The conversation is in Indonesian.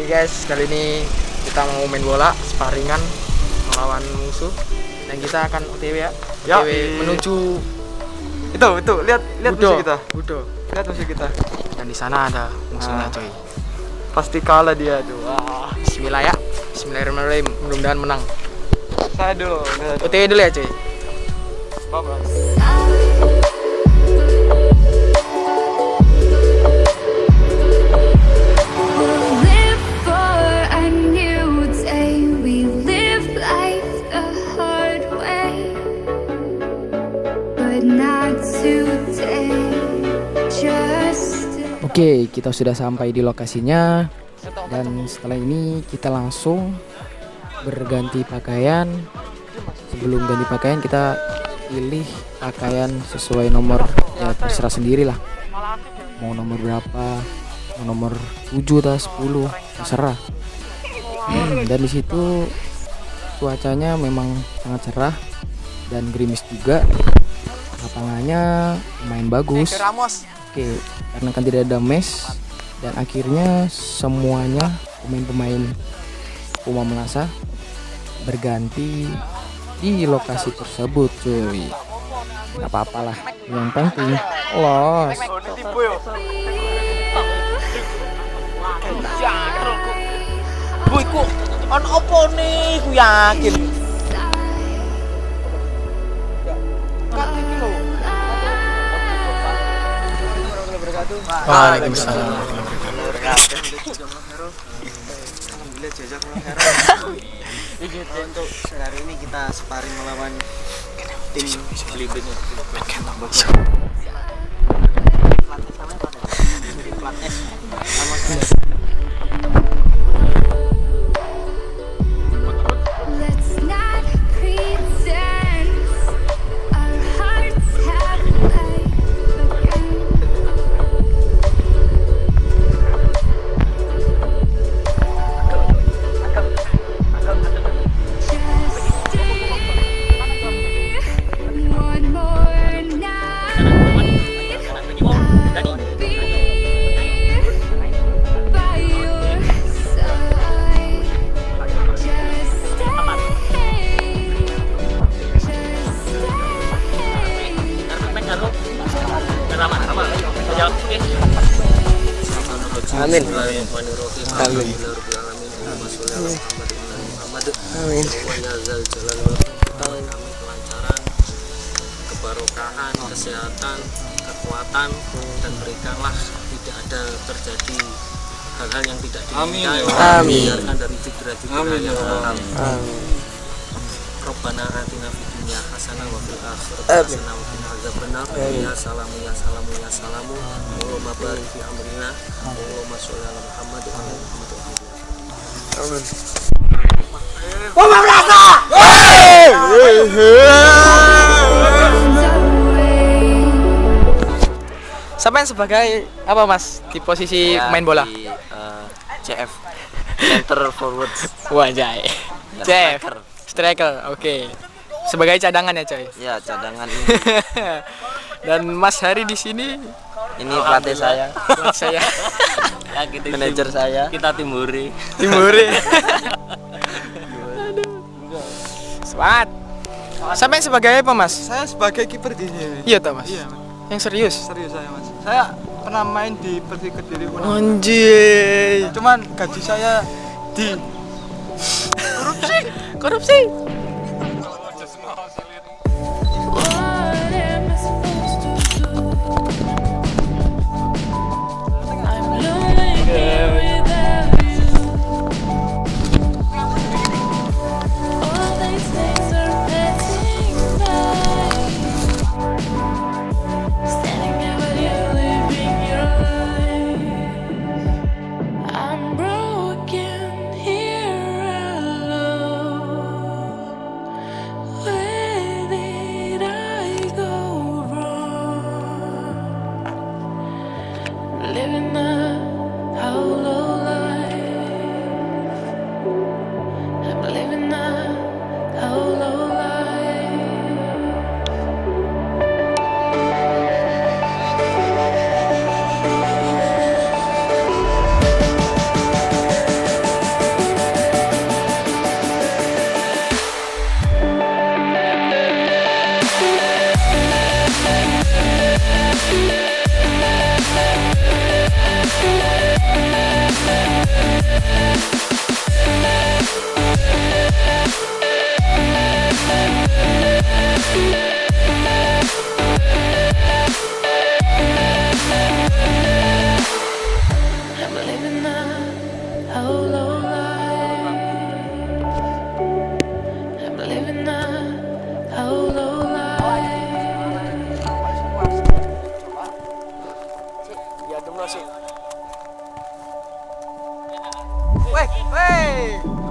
Oke guys, kali ini kita mau main bola, sparingan melawan musuh. Dan kita akan OTW ya. OTW menuju itu lihat musuh kita. Budo. Lihat musuh kita. Dan di sana ada musuhnya coy. Pasti kalah dia tuh. Wah. Bismillah ya. Bismillahirrahmanirrahim. Mudah-mudahan menang. Saya dulu. OTW dulu ya coy. Bye. Oke, kita sudah sampai di lokasinya. Dan setelah ini kita langsung berganti pakaian. Sebelum ganti pakaian kita pilih pakaian sesuai nomor, ya terserah sendiri lah. Mau nomor berapa, mau nomor 7 atau 10, terserah. Dan di situ cuacanya memang sangat cerah dan gerimis juga. Lapangannya lumayan bagus. Oke, karena kan tidak ada mes dan akhirnya semuanya pemain-pemain Puma Melasa berganti di lokasi tersebut cuy. Gak apa-apa lah, yang penting los. Buiku on opo nih, ku yakin. Waalaikumsalam. Untuk hari ini kita sparring melawan tim Filipina. Plat S sama saya. Amin. Amin. Amin. Kelancaran, kebarokahan, kesehatan, kekuatan, dan berikanlah tidak ada terjadi hal-hal yang tidak diinginkan. Amin. Biarkan dari cedera-cedera yang halal. Rabbana atina fid dunya hasanah wa fil akhirati hasanah wa qina adzabannar. Ya salamu ya salamu ya salamu. Allahumma barik fi amrina. Allahumma sholli ala Muhammad wa ala Muhammad. Amin. Puma Melasa! Sampai sebagai apa mas di posisi main bola? Di, CF, Center Forward. Wajay. CF. Striker, oke. Sebagai cadangan ya coy. Ya cadangan ini. Dan Mas Hari di sini. Ini pelatih saya. Pelatih saya. Ya, manajer saya. Kita Timuri. Semangat. Sampai sebagai apa mas? Saya sebagai kiper di sini. Iya toh mas. Iya, Mas. Yang serius? Serius saya, Mas. Saya pernah main di Persik Kediri pun. Anjir. Cuman gaji saya di Korupsi. Weh, weh.